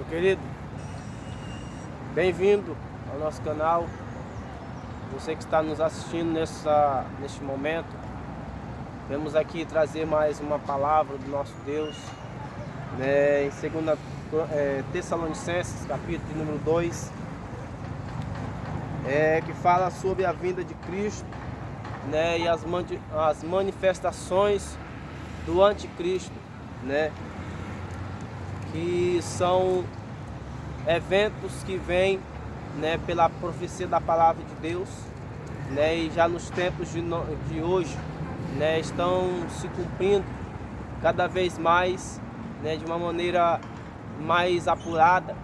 Meu querido, bem-vindo ao nosso canal. Você que está nos assistindo neste momento, vamos aqui trazer mais uma palavra do nosso Deus, em 2 Tessalonicenses, capítulo número 2, que fala sobre a vinda de Cristo, e as manifestações do anticristo, que são eventos que vêm, pela profecia da palavra de Deus, e já nos tempos de hoje, estão se cumprindo cada vez mais, de uma maneira mais apurada,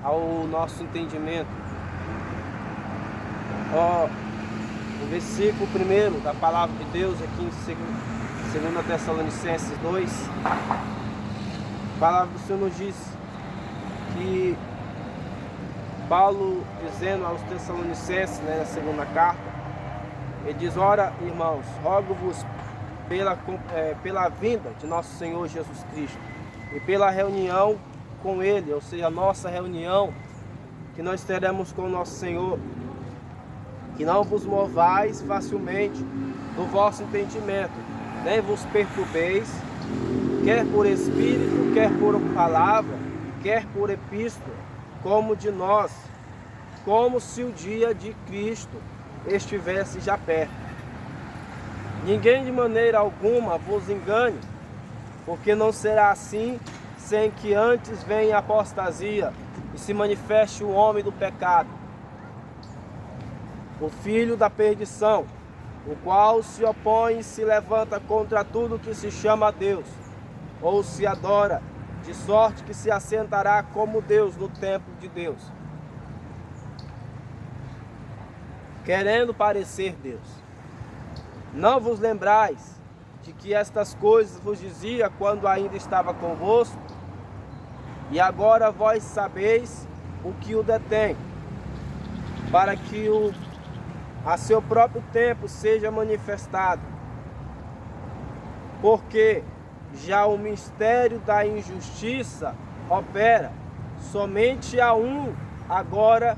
ao nosso entendimento. O versículo 1 da palavra de Deus aqui em 2 Tessalonicenses 2, a palavra do Senhor nos diz que Paulo, dizendo aos Tessalonicenses, na segunda carta, ele diz: ora, irmãos, rogo-vos pela vinda de nosso Senhor Jesus Cristo e pela reunião com Ele, ou seja, a nossa reunião que nós teremos com o nosso Senhor, que não vos movais facilmente do vosso entendimento, nem vos perturbeis, quer por espírito, quer por palavra, quer por epístola, como de nós, como se o dia de Cristo estivesse já perto. Ninguém de maneira alguma vos engane, porque não será assim, sem que antes venha a apostasia e se manifeste o homem do pecado, o filho da perdição, o qual se opõe e se levanta contra tudo que se chama Deus, ou se adora, de sorte que se assentará como Deus no templo de Deus, querendo parecer Deus. Não vos lembrais de que estas coisas vos dizia quando ainda estava convosco? E agora vós sabeis o que o detém, para que a seu próprio tempo seja manifestado. Porque já o mistério da injustiça opera, somente a um agora,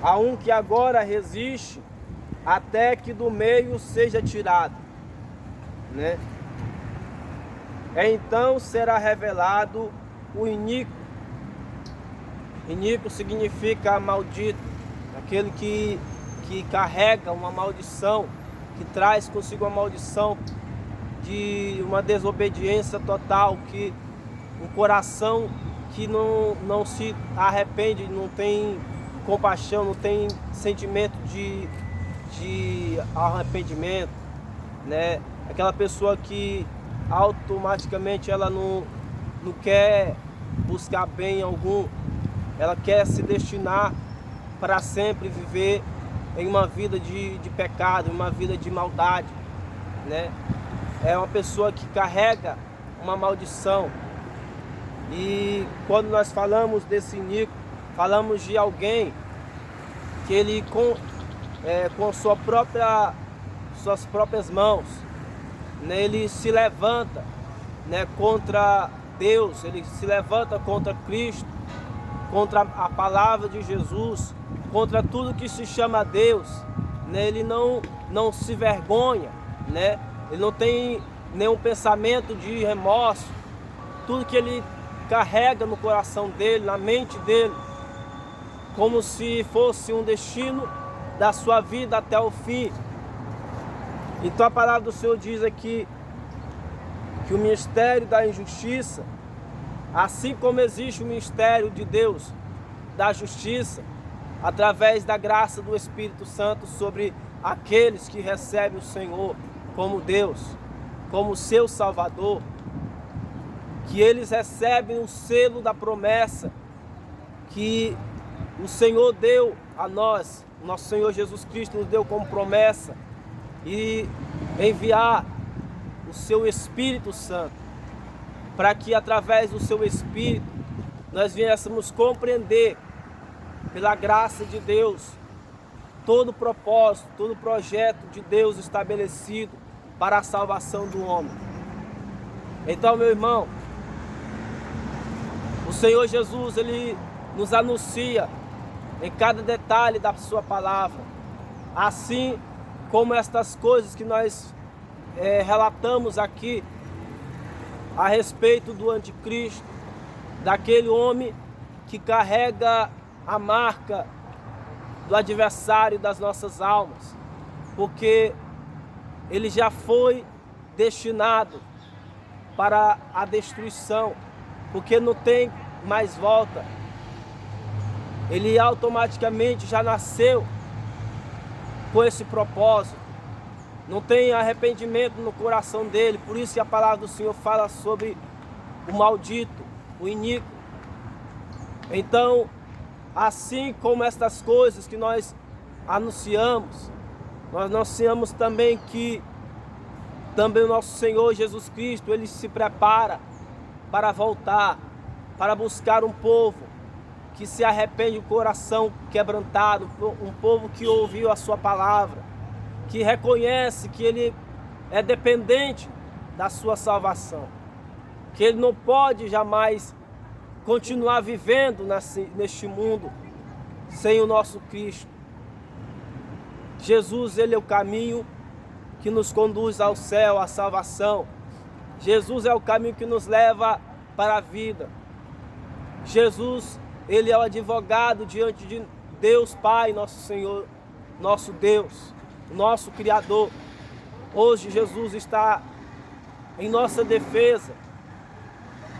a um que agora resiste, até que do meio seja tirado, Então será revelado o iníquo. Iníquo significa maldito, aquele que carrega uma maldição, que traz consigo uma maldição de uma desobediência total, que um coração que não se arrepende, não tem compaixão, não tem sentimento de arrependimento, Aquela pessoa que automaticamente ela não quer buscar bem algum, ela quer se destinar para sempre viver em uma vida de pecado, em uma vida de maldade, É uma pessoa que carrega uma maldição. E quando nós falamos desse iníquo, falamos de alguém que ele com suas próprias mãos, ele se levanta, contra Deus, ele se levanta contra Cristo, contra a palavra de Jesus, contra tudo que se chama Deus, Ele não se vergonha, Ele não tem nenhum pensamento de remorso. Tudo que ele carrega no coração dele, na mente dele, como se fosse um destino da sua vida até o fim. Então a palavra do Senhor diz aqui que o mistério da injustiça, assim como existe o mistério de Deus, da justiça, através da graça do Espírito Santo sobre aqueles que recebem o Senhor como Deus, como seu Salvador, que eles recebem o selo da promessa que o Senhor deu a nós, o nosso Senhor Jesus Cristo nos deu como promessa, e enviar o seu Espírito Santo, para que através do seu Espírito nós viéssemos compreender, pela graça de Deus, todo o propósito, todo o projeto de Deus estabelecido para a salvação do homem. Então, meu irmão, o Senhor Jesus, Ele nos anuncia em cada detalhe da sua palavra, assim como estas coisas que nós relatamos aqui a respeito do anticristo, daquele homem que carrega a marca do adversário das nossas almas, porque ele já foi destinado para a destruição, porque não tem mais volta. Ele automaticamente já nasceu com esse propósito. Não tem arrependimento no coração dele. Por isso que a palavra do Senhor fala sobre o maldito, o iníquo. Então, assim como estas coisas que nós anunciamos também que também o nosso Senhor Jesus Cristo, Ele se prepara para voltar, para buscar um povo que se arrepende, o coração quebrantado, um povo que ouviu a sua palavra, que reconhece que ele é dependente da sua salvação, que ele não pode jamais continuar vivendo neste mundo sem o nosso Cristo. Jesus, Ele é o caminho que nos conduz ao céu, à salvação. Jesus é o caminho que nos leva para a vida. Jesus, Ele é o advogado diante de Deus Pai, nosso Senhor, nosso Deus, nosso Criador. Hoje Jesus está em nossa defesa,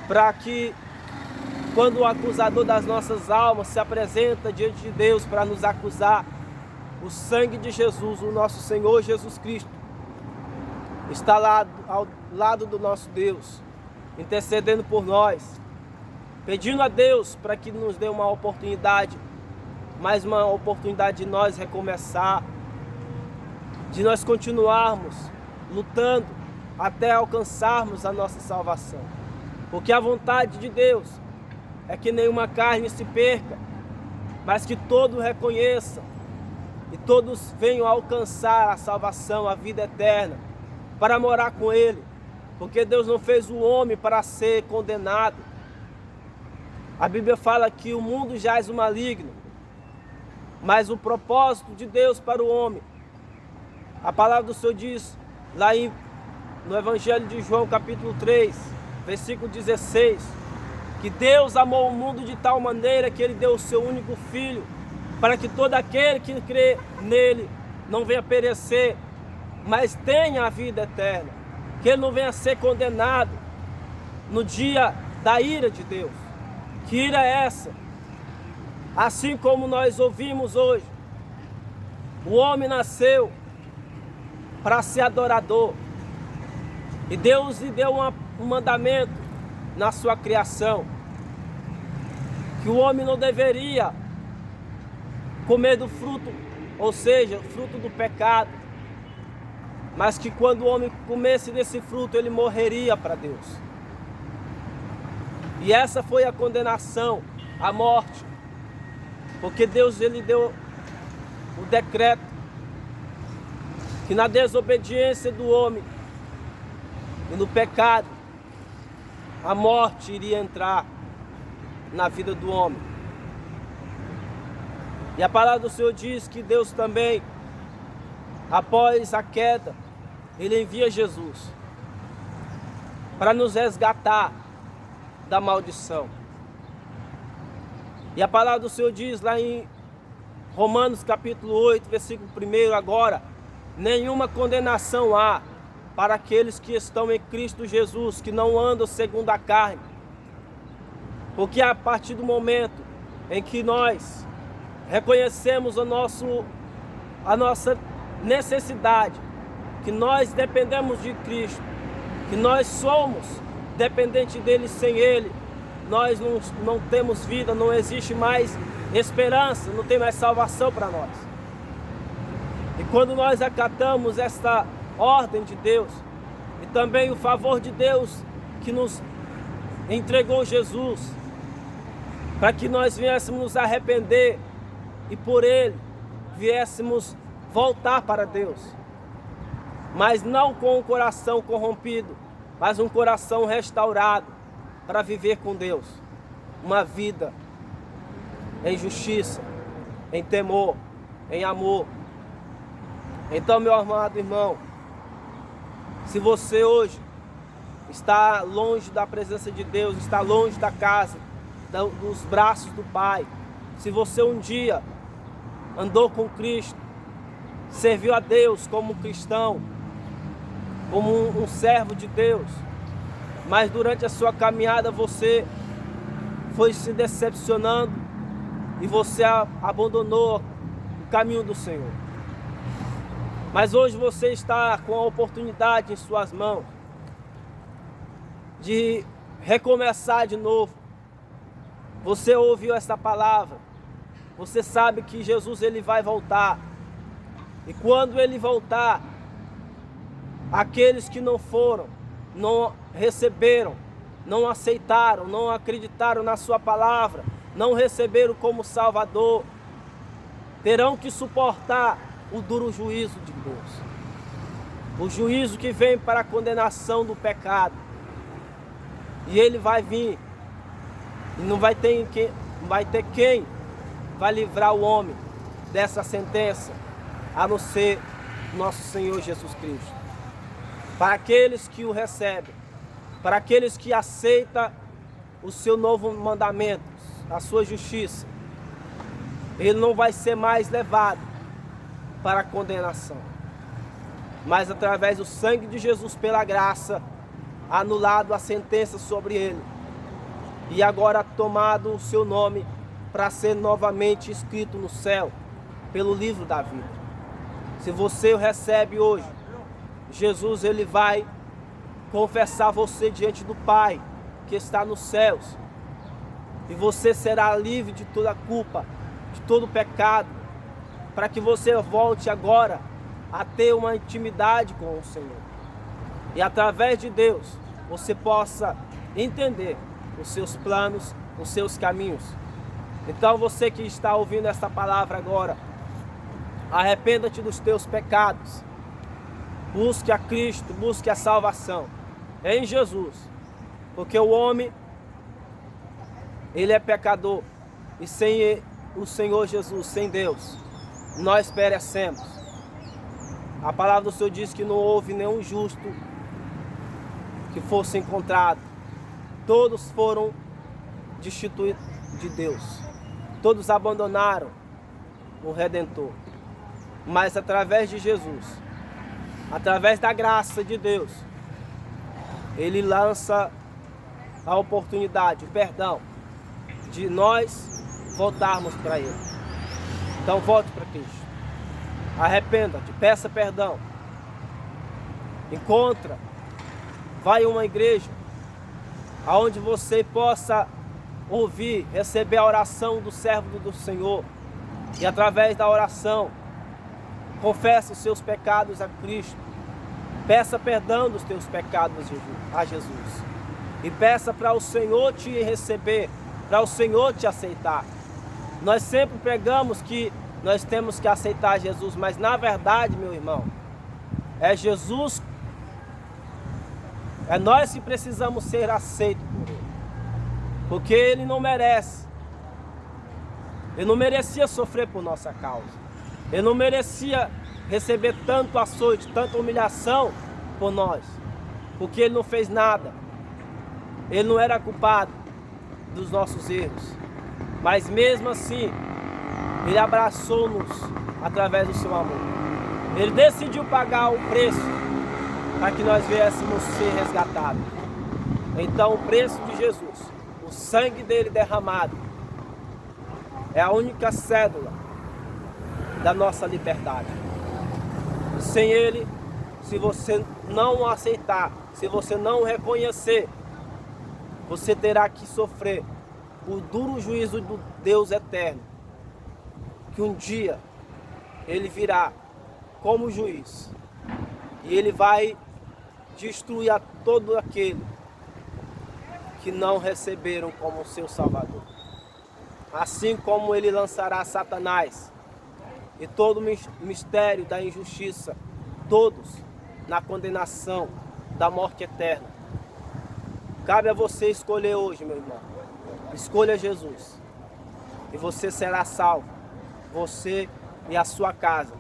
para que quando o acusador das nossas almas se apresenta diante de Deus para nos acusar, o sangue de Jesus, o nosso Senhor Jesus Cristo, está lá ao lado do nosso Deus, intercedendo por nós, pedindo a Deus para que nos dê uma oportunidade, mais uma oportunidade de nós recomeçar, de nós continuarmos lutando até alcançarmos a nossa salvação. Porque a vontade de Deus é que nenhuma carne se perca, mas que todos reconheçam e todos venham a alcançar a salvação, a vida eterna, para morar com Ele. Porque Deus não fez o homem para ser condenado. A Bíblia fala que o mundo jaz o maligno, mas o propósito de Deus para o homem, a palavra do Senhor diz lá no Evangelho de João, capítulo 3, versículo 16, que Deus amou o mundo de tal maneira que Ele deu o seu único Filho, para que todo aquele que crê nele não venha perecer, mas tenha a vida eterna, que ele não venha ser condenado no dia da ira de Deus. Que ira é essa? Assim como nós ouvimos hoje, o homem nasceu para ser adorador, e Deus lhe deu um mandamento na sua criação, que o homem não deveria comer do fruto, ou seja, o fruto do pecado, mas que quando o homem comesse desse fruto, ele morreria para Deus. E essa foi a condenação, a morte, porque Deus, Ele deu o decreto que na desobediência do homem e no pecado, a morte iria entrar na vida do homem. E a palavra do Senhor diz que Deus também, após a queda, Ele envia Jesus para nos resgatar da maldição. E a palavra do Senhor diz lá em Romanos capítulo 8, versículo 1, agora, nenhuma condenação há para aqueles que estão em Cristo Jesus, que não andam segundo a carne. Porque a partir do momento em que nós reconhecemos a nossa necessidade, que nós dependemos de Cristo, que nós somos dependentes dele, sem ele nós não temos vida, não existe mais esperança, não tem mais salvação para nós. E quando nós acatamos esta ordem de Deus, e também o favor de Deus que nos entregou Jesus, para que nós viéssemos nos arrepender e por Ele viéssemos voltar para Deus, mas não com o coração corrompido, mas um coração restaurado para viver com Deus. Uma vida em justiça, em temor, em amor. Então, meu amado irmão, se você hoje está longe da presença de Deus, está longe da casa, dos braços do Pai, se você um dia andou com Cristo, serviu a Deus como cristão, como um servo de Deus, mas durante a sua caminhada você foi se decepcionando e você abandonou o caminho do Senhor. Mas hoje você está com a oportunidade em suas mãos de recomeçar de novo. Você ouviu essa palavra, você sabe que Jesus ele vai voltar. E quando ele voltar, aqueles que não foram, não receberam, não aceitaram, não acreditaram na sua palavra, não receberam como Salvador, terão que suportar o duro juízo de Deus. O juízo que vem para a condenação do pecado. E ele vai vir. E não vai ter quem vai livrar o homem dessa sentença, a não ser nosso Senhor Jesus Cristo. Para aqueles que o recebem, para aqueles que aceitam o seu novo mandamento, a sua justiça, ele não vai ser mais levado para a condenação, mas através do sangue de Jesus, pela graça, anulado a sentença sobre ele, e agora tomado o seu nome para ser novamente escrito no céu, pelo livro da vida. Se você o recebe hoje, Jesus ele vai confessar você diante do Pai, que está nos céus, e você será livre de toda culpa, de todo pecado, para que você volte agora a ter uma intimidade com o Senhor. E através de Deus, você possa entender os seus planos, os seus caminhos. Então você que está ouvindo esta palavra agora, arrependa-te dos teus pecados. Busque a Cristo, busque a salvação em Jesus. Porque o homem, ele é pecador. E sem o Senhor Jesus, sem Deus, nós perecemos. A palavra do Senhor diz que não houve nenhum justo que fosse encontrado. Todos foram destituídos de Deus. Todos abandonaram o Redentor. Mas através de Jesus, através da graça de Deus, ele lança a oportunidade, o perdão, de nós voltarmos para ele. Então volte para Cristo. Arrependa-te, peça perdão. Vai a uma igreja aonde você possa ouvir, receber a oração do servo do Senhor. E através da oração, confesse os seus pecados a Cristo. Peça perdão dos teus pecados a Jesus. E peça para o Senhor te receber, para o Senhor te aceitar. Nós sempre pregamos que nós temos que aceitar Jesus, mas na verdade, meu irmão, é Jesus, é nós que precisamos ser aceitos por Ele. Porque Ele não merece. Ele não merecia sofrer por nossa causa. Ele não merecia receber tanto açoite, tanta humilhação por nós. Porque Ele não fez nada. Ele não era culpado dos nossos erros. Mas mesmo assim, Ele abraçou-nos através do seu amor. Ele decidiu pagar o preço para que nós viéssemos ser resgatados. Então o preço de Jesus, o sangue dele derramado, é a única cédula da nossa liberdade. E sem ele, se você não o aceitar, se você não o reconhecer, você terá que sofrer o duro juízo do Deus eterno, que um dia ele virá como juiz e ele vai destruir a todo aquele que não receberam como seu Salvador. Assim como ele lançará Satanás e todo o mistério da injustiça, todos na condenação da morte eterna. Cabe a você escolher hoje, meu irmão. Escolha Jesus. E você será salvo. Você e a sua casa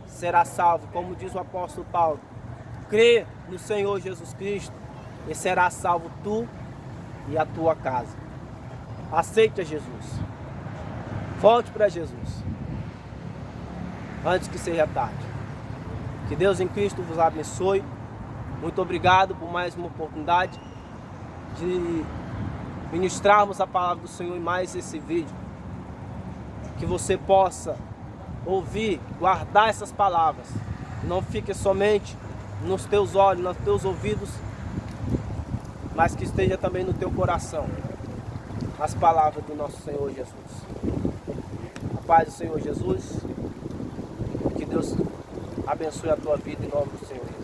será salvo, como diz o apóstolo Paulo. Crê no Senhor Jesus Cristo e será salvo tu e a tua casa. Aceita Jesus. Volte para Jesus. Antes que seja tarde. Que Deus em Cristo vos abençoe. Muito obrigado por mais uma oportunidade de ministrarmos a palavra do Senhor em mais esse vídeo. Que você possa ouvir, guardar essas palavras. Não fique somente nos teus olhos, nos teus ouvidos, mas que esteja também no teu coração as palavras do nosso Senhor Jesus. A paz do Senhor Jesus. Que Deus abençoe a tua vida em nome do Senhor.